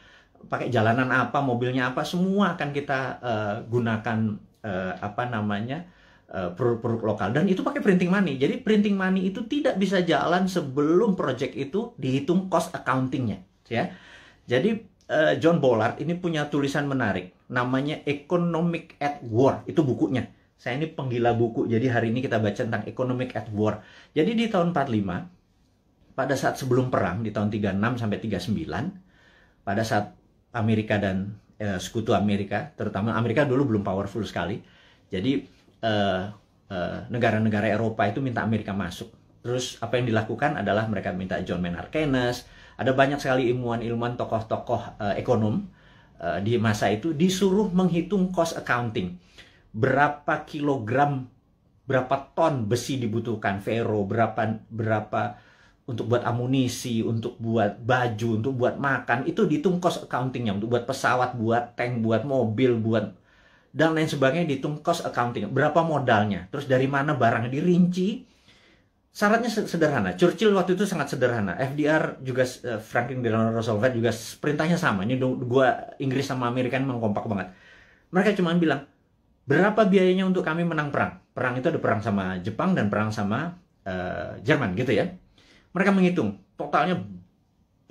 pakai jalanan apa, mobilnya apa, semua akan kita gunakan produk-produk lokal, dan itu pakai printing money. Jadi printing money itu tidak bisa jalan sebelum project itu dihitung cost accountingnya, ya. Jadi John Bollard ini punya tulisan menarik, namanya Economic at War, itu bukunya. Saya ini penggila buku, jadi hari ini kita baca tentang Economic at War. Jadi di tahun 45, pada saat sebelum perang di tahun 36 sampai 39, pada saat Amerika dan sekutu Amerika, terutama Amerika dulu belum powerful sekali. Jadi negara-negara Eropa itu minta Amerika masuk. Terus apa yang dilakukan adalah mereka minta John Maynard Keynes, ada banyak sekali ilmuwan-ilmuwan, tokoh-tokoh ekonom di masa itu disuruh menghitung cost accounting. Berapa kilogram, berapa ton besi dibutuhkan, ferro, berapa untuk buat amunisi, untuk buat baju, untuk buat makan, itu dihitung cost accountingnya, untuk buat pesawat, buat tank, buat mobil, buat dan lain sebagainya, dihitung cost accounting. Berapa modalnya, terus dari mana barangnya, dirinci. Syaratnya sederhana. Churchill waktu itu sangat sederhana. FDR juga, Franklin Delano Roosevelt juga perintahnya sama. Ini dua Inggris sama Amerika memang kompak banget. Mereka cuma bilang, berapa biayanya untuk kami menang perang? Perang itu ada perang sama Jepang dan perang sama Jerman gitu ya. Mereka menghitung totalnya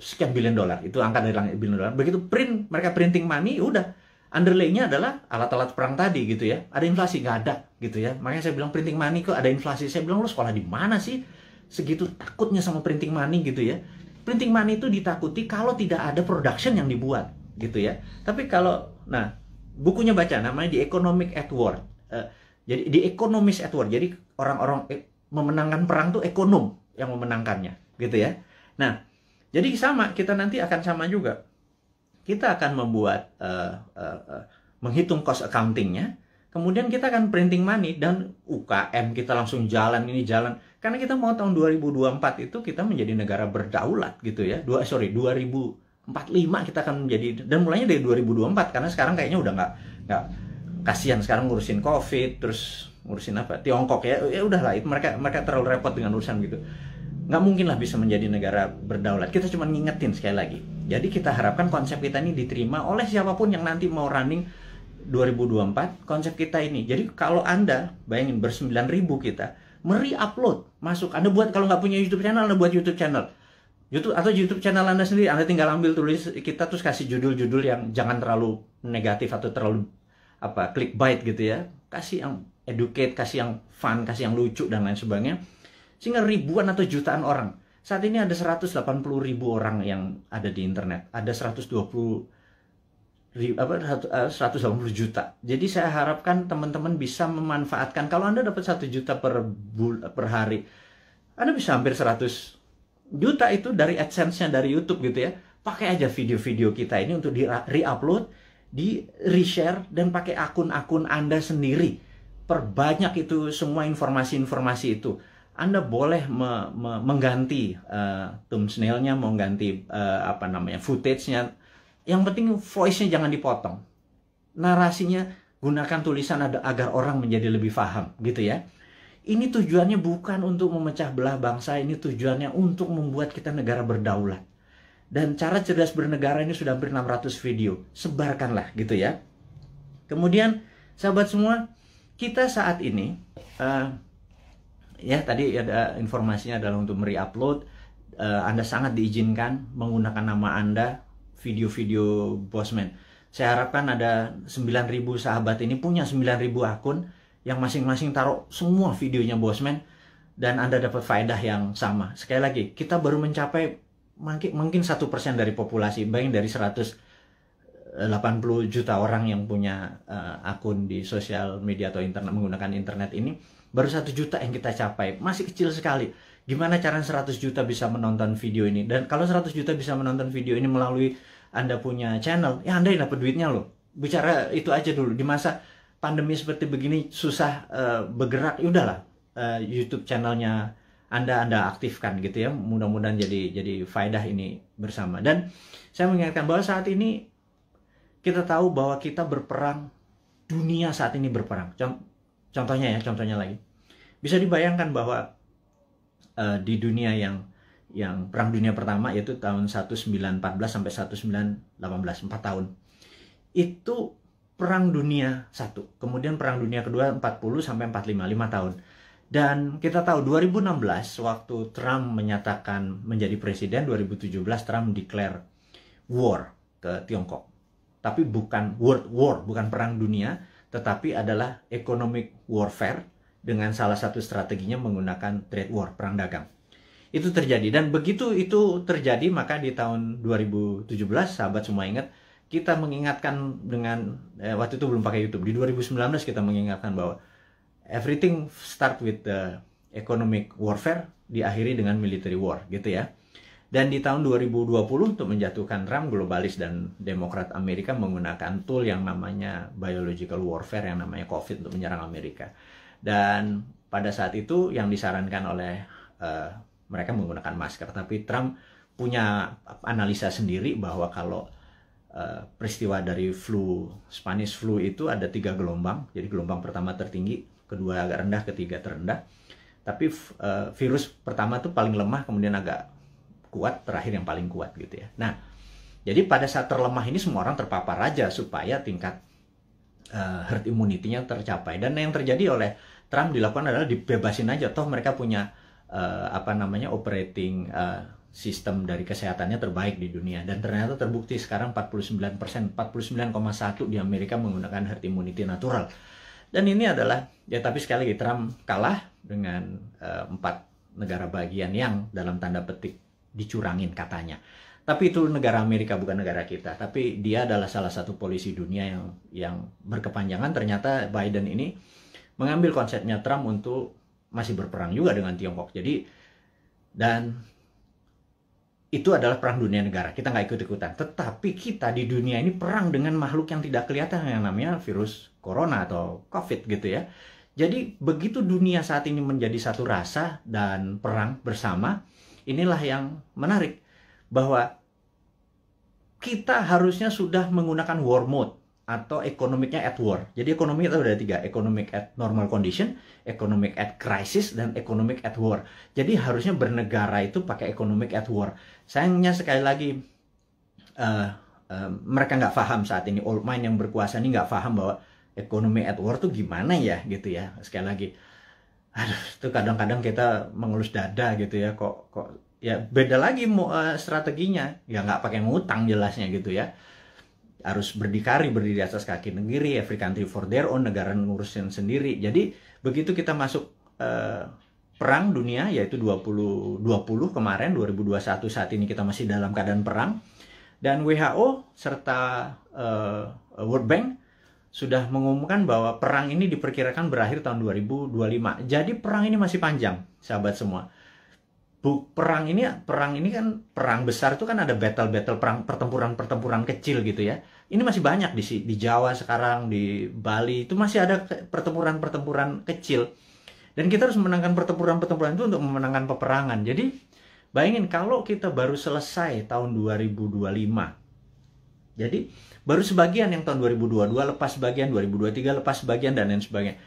sekian billion dolar. Itu angka dari langit billion dolar. Begitu mereka printing money, udah. Underlay-nya adalah alat-alat perang tadi gitu ya. Ada inflasi? Nggak ada gitu ya. Makanya saya bilang printing money kok ada inflasi. Saya bilang, lu sekolah di mana sih? Segitu takutnya sama printing money gitu ya. Printing money itu ditakuti kalau tidak ada production yang dibuat gitu ya. Tapi kalau, nah, bukunya baca, namanya The Economic at War. Jadi The Economist at War. Jadi orang-orang memenangkan perang tuh ekonom yang memenangkannya gitu ya. Nah, jadi sama, kita nanti akan sama juga. Kita akan membuat, menghitung cost accountingnya, kemudian kita akan printing money, dan UKM kita langsung jalan, ini jalan. Karena kita mau tahun 2024 itu kita menjadi negara berdaulat gitu ya. 2045 kita akan menjadi, dan mulainya dari 2024, karena sekarang kayaknya udah nggak kasihan sekarang ngurusin COVID, terus ngurusin apa Tiongkok ya udahlah, itu mereka terlalu repot dengan urusan gitu. Nggak mungkin lah bisa menjadi negara berdaulat. Kita cuma ngingetin sekali lagi. Jadi kita harapkan konsep kita ini diterima oleh siapapun yang nanti mau running 2024, konsep kita ini. Jadi kalau Anda, bayangin ber-9.000 kita, upload masuk. Anda buat, kalau nggak punya YouTube channel, Anda buat YouTube channel. YouTube channel Anda sendiri, Anda tinggal ambil tulis kita, terus kasih judul-judul yang jangan terlalu negatif atau terlalu clickbait gitu ya. Kasih yang educate, kasih yang fun, kasih yang lucu dan lain sebagainya. Sehingga ribuan atau jutaan orang. Saat ini ada 180.000 orang yang ada di internet. Ada 180 juta. Jadi saya harapkan teman-teman bisa memanfaatkan. Kalau Anda dapat 1 juta per hari, Anda bisa hampir 100 juta itu dari AdSense-nya dari YouTube gitu ya. Pakai aja video-video kita ini untuk di-re-upload, di-reshare, dan pakai akun-akun Anda sendiri. Perbanyak itu semua informasi-informasi itu. Anda boleh mengganti thumbnail-nya, mengganti footage-nya. Yang penting voice-nya jangan dipotong. Narasinya gunakan tulisan agar orang menjadi lebih paham, gitu ya. Ini tujuannya bukan untuk memecah belah bangsa, ini tujuannya untuk membuat kita negara berdaulat. Dan cara cerdas bernegara ini sudah hampir 600 video. Sebarkanlah, gitu ya. Kemudian, sahabat semua, kita saat ini ya tadi ada informasinya adalah untuk upload. Anda sangat diizinkan menggunakan nama Anda video-video Bosman. Saya harapkan ada 9.000 sahabat ini punya 9.000 akun yang masing-masing taruh semua videonya Bosman, dan Anda dapat faedah yang sama. Sekali lagi, kita baru mencapai mungkin 1% dari populasi. Bayangin dari 180 juta orang yang punya akun di sosial media atau internet, menggunakan internet ini, baru 1 juta yang kita capai. Masih kecil sekali. Gimana cara 100 juta bisa menonton video ini? Dan kalau 100 juta bisa menonton video ini melalui Anda punya channel, ya Anda yang dapat duitnya loh. Bicara itu aja dulu. Di masa pandemi seperti begini, susah bergerak, ya udahlah. YouTube channelnya Anda aktifkan gitu ya. Mudah-mudahan jadi faedah ini bersama. Dan saya mengingatkan bahwa saat ini kita tahu bahwa kita berperang, dunia saat ini berperang. Contohnya lagi. Bisa dibayangkan bahwa di dunia yang Perang Dunia Pertama, yaitu tahun 1914 sampai 1918, 4 tahun. Itu Perang Dunia 1. Kemudian Perang Dunia Kedua 40 sampai 45, 5 tahun. Dan kita tahu 2016 waktu Trump menyatakan menjadi presiden, 2017 Trump declare war ke Tiongkok. Tapi bukan world war, bukan perang dunia, tetapi adalah economic warfare dengan salah satu strateginya menggunakan trade war, perang dagang. Itu terjadi, dan begitu itu terjadi maka di tahun 2017, sahabat semua ingat, kita mengingatkan dengan, waktu itu belum pakai YouTube, di 2019 kita mengingatkan bahwa everything start with the economic warfare, diakhiri dengan military war, gitu ya. Dan di tahun 2020 untuk menjatuhkan Trump, globalis dan Demokrat Amerika menggunakan tool yang namanya biological warfare, yang namanya COVID, untuk menyerang Amerika. Dan pada saat itu yang disarankan oleh mereka menggunakan masker. Tapi Trump punya analisa sendiri bahwa kalau peristiwa dari Spanish flu itu ada 3 gelombang. Jadi gelombang pertama tertinggi, kedua agak rendah, ketiga terendah. Tapi virus pertama itu paling lemah, kemudian agak kuat, terakhir yang paling kuat gitu ya. Nah, jadi pada saat terlemah ini semua orang terpapar aja supaya tingkat herd immunity-nya tercapai. Dan yang terjadi oleh Trump dilakukan adalah dibebasin aja, toh mereka punya operating sistem dari kesehatannya terbaik di dunia. Dan ternyata terbukti sekarang 49%, 49,1% di Amerika menggunakan herd immunity natural. Dan ini adalah, ya tapi sekali lagi Trump kalah dengan 4 negara bagian yang dalam tanda petik dicurangin katanya. Tapi itu negara Amerika, bukan negara kita. Tapi dia adalah salah satu polisi dunia yang berkepanjangan. Ternyata Biden ini mengambil konsepnya Trump untuk masih berperang juga dengan Tiongkok. Jadi, dan itu adalah perang dunia negara. Kita nggak ikut-ikutan. Tetapi kita di dunia ini perang dengan makhluk yang tidak kelihatan, yang namanya virus corona atau COVID gitu ya. Jadi begitu dunia saat ini menjadi satu rasa dan perang bersama, inilah yang menarik, bahwa kita harusnya sudah menggunakan war mode. atau ekonomiknya at war. Jadi ekonomi itu ada 3, economic at normal condition, economic at crisis, dan economic at war. Jadi harusnya bernegara itu pakai economic at war. Sayangnya sekali lagi mereka nggak paham saat ini, old mind yang berkuasa ini nggak paham bahwa ekonomi at war tuh gimana ya gitu ya. Sekali lagi, aduh, itu kadang-kadang kita mengelus dada gitu ya, kok ya beda lagi strateginya, ya nggak pakai ngutang jelasnya gitu ya. Harus berdikari, berdiri atas kaki sendiri, every country for their own, negara ngurusin sendiri. Jadi begitu kita masuk perang dunia, yaitu 2020 kemarin, 2021 saat ini kita masih dalam keadaan perang, dan WHO serta World Bank sudah mengumumkan bahwa perang ini diperkirakan berakhir tahun 2025. Jadi perang ini masih panjang, sahabat semua. Perang ini kan perang besar itu kan ada battle perang, pertempuran kecil gitu ya. Ini masih banyak di Jawa sekarang, di Bali itu masih ada pertempuran kecil. Dan kita harus memenangkan pertempuran itu untuk memenangkan peperangan. Jadi bayangin kalau kita baru selesai tahun 2025. Jadi baru sebagian yang tahun 2022 lepas sebagian, 2023 lepas sebagian, dan lain sebagainya.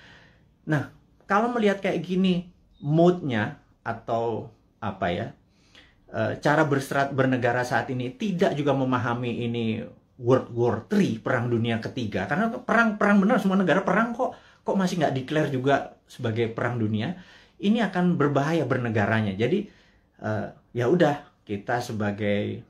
Nah, kalau melihat kayak gini moodnya atau apa ya, cara bernegara saat ini tidak juga memahami ini World War III, perang dunia ketiga, karena perang benar, semua negara perang kok masih nggak declare juga sebagai perang dunia. Ini akan berbahaya bernegaranya. Jadi ya udah, kita sebagai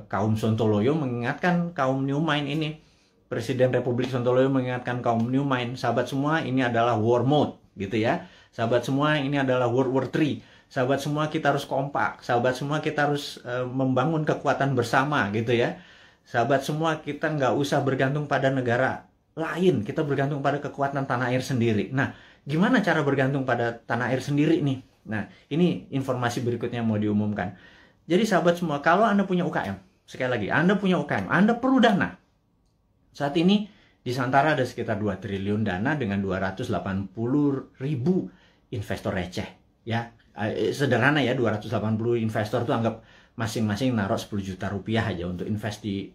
kaum Sontoloyo mengingatkan kaum New Mind ini, Presiden Republik Sontoloyo mengingatkan kaum New Mind, sahabat semua, ini adalah war mode gitu ya. Sahabat semua, ini adalah World War III. Sahabat semua, kita harus kompak. Sahabat semua, kita harus membangun kekuatan bersama gitu ya. Sahabat semua, kita nggak usah bergantung pada negara lain. Kita bergantung pada kekuatan tanah air sendiri. Nah, gimana cara bergantung pada tanah air sendiri nih? Nah, ini informasi berikutnya mau diumumkan. Jadi sahabat semua, kalau Anda punya UKM, sekali lagi, Anda punya UKM, Anda perlu dana. Saat ini di Santara ada sekitar 2 triliun dana dengan 280.000 investor receh ya. Sederhana ya, 280 investor tuh anggap masing-masing naruh 10 juta rupiah aja untuk invest di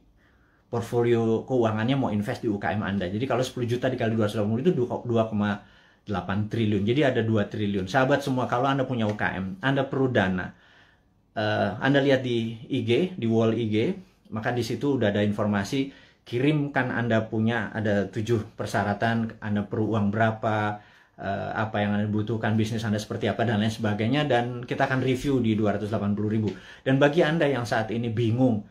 portfolio keuangannya, mau invest di UKM Anda. Jadi kalau 10 juta dikali 280 itu 2,8 triliun. Jadi ada 2 triliun. Sahabat semua, kalau Anda punya UKM, Anda perlu dana. Anda lihat di IG, di wall IG, maka di situ udah ada informasi, kirimkan Anda punya, ada 7 persyaratan, Anda perlu uang berapa, apa yang Anda butuhkan, bisnis Anda seperti apa, dan lain sebagainya, dan kita akan review di 280.000. Dan bagi Anda yang saat ini bingung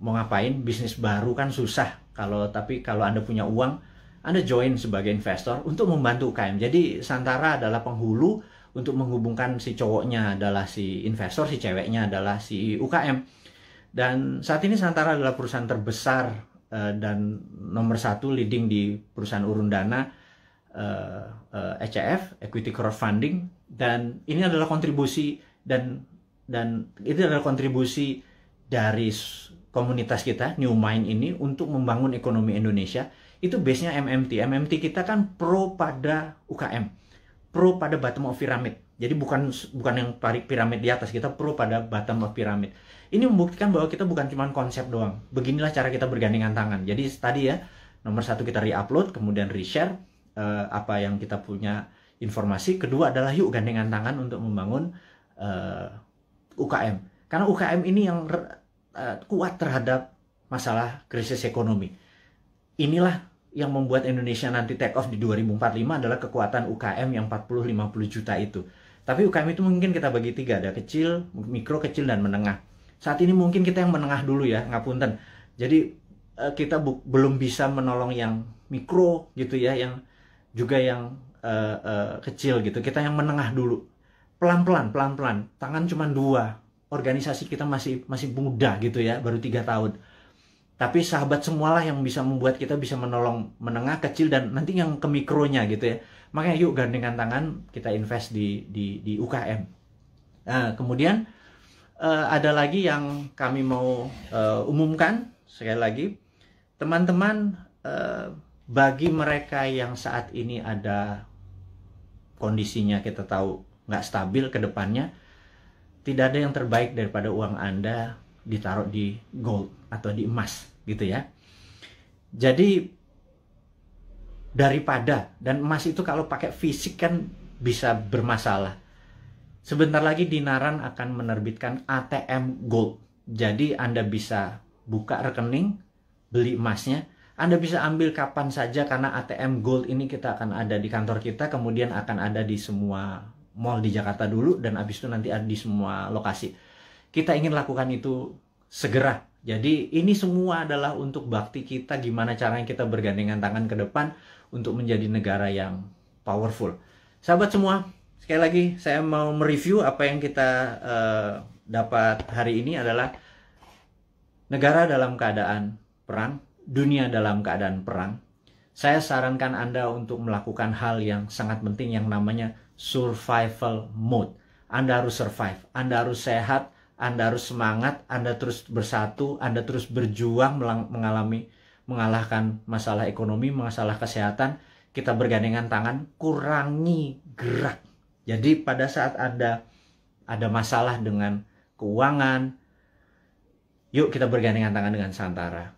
mau ngapain, bisnis baru kan susah, tapi kalau Anda punya uang, Anda join sebagai investor untuk membantu UKM. Jadi Santara adalah penghulu untuk menghubungkan si cowoknya adalah si investor, si ceweknya adalah si UKM. Dan saat ini Santara adalah perusahaan terbesar dan nomor 1 leading di perusahaan urun dana, ECF, Equity Crowdfunding, dan ini adalah kontribusi dan itu adalah kontribusi dari komunitas kita New Mind ini untuk membangun ekonomi Indonesia. Itu base-nya MMT kita kan pro pada UKM, pro pada bottom of pyramid. Jadi bukan yang piramid di atas, kita pro pada bottom of pyramid. Ini membuktikan bahwa kita bukan cuma konsep doang. Beginilah cara kita bergandengan tangan. Jadi tadi ya, nomor 1 kita re-upload, kemudian re-share apa yang kita punya informasi. Kedua adalah yuk gandengan tangan untuk membangun UKM. Karena UKM ini yang kuat terhadap masalah krisis ekonomi. Inilah yang membuat Indonesia nanti take off di 2045 adalah kekuatan UKM yang 40-50 juta itu. Tapi UKM itu mungkin kita bagi 3, ada kecil, mikro, kecil, dan menengah. Saat ini mungkin kita yang menengah dulu ya, ngapunten. Jadi kita belum bisa menolong yang mikro gitu ya, yang juga yang kecil gitu. Kita yang menengah dulu. Pelan-pelan. Tangan cuma 2. Organisasi kita masih muda gitu ya, baru 3 tahun. Tapi sahabat semualah yang bisa membuat kita bisa menolong menengah, kecil, dan nanti yang ke mikronya gitu ya. Makanya yuk gandengan tangan, kita invest di UKM. Nah, kemudian ada lagi yang kami mau umumkan sekali lagi, teman-teman, bagi mereka yang saat ini ada kondisinya kita tahu nggak stabil ke depannya, tidak ada yang terbaik daripada uang Anda ditaruh di gold atau di emas gitu ya. Jadi daripada, dan emas itu kalau pakai fisik kan bisa bermasalah. Sebentar lagi Dinaran akan menerbitkan ATM Gold. Jadi Anda bisa buka rekening, beli emasnya. Anda bisa ambil kapan saja karena ATM Gold ini kita akan ada di kantor kita, kemudian akan ada di semua mall di Jakarta dulu, dan habis itu nanti ada di semua lokasi. Kita ingin lakukan itu segera. Jadi ini semua adalah untuk bakti kita, gimana caranya kita bergandengan tangan ke depan untuk menjadi negara yang powerful. Sahabat semua, sekali lagi saya mau mereview apa yang kita dapat hari ini adalah negara dalam keadaan perang, dunia dalam keadaan perang. Saya sarankan Anda untuk melakukan hal yang sangat penting yang namanya survival mode. Anda harus survive, Anda harus sehat, Anda harus semangat, Anda terus bersatu, Anda terus berjuang mengalahkan masalah ekonomi, masalah kesehatan. Kita bergandengan tangan, kurangi gerak. Jadi pada saat ada masalah dengan keuangan, yuk kita bergandengan tangan dengan Santara.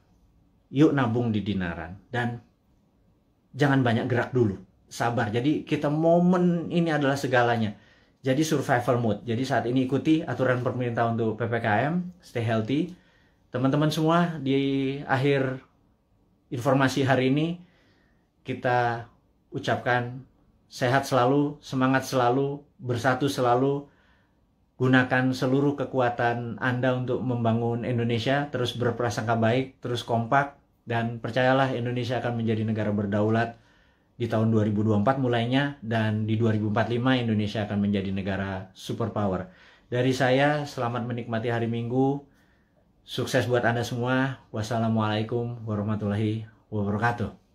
Yuk nabung di Dinaran. Dan jangan banyak gerak dulu. Sabar. Jadi kita momen ini adalah segalanya. Jadi survival mode. Jadi saat ini ikuti aturan pemerintah untuk PPKM. Stay healthy. Teman-teman semua, di akhir informasi hari ini kita ucapkan sehat selalu, semangat selalu, bersatu selalu. Gunakan seluruh kekuatan Anda untuk membangun Indonesia, terus berprasangka baik, terus kompak, dan percayalah Indonesia akan menjadi negara berdaulat di tahun 2024 mulainya, dan di 2045 Indonesia akan menjadi negara superpower. Dari saya, selamat menikmati hari Minggu. Sukses buat Anda semua. Wassalamualaikum warahmatullahi wabarakatuh.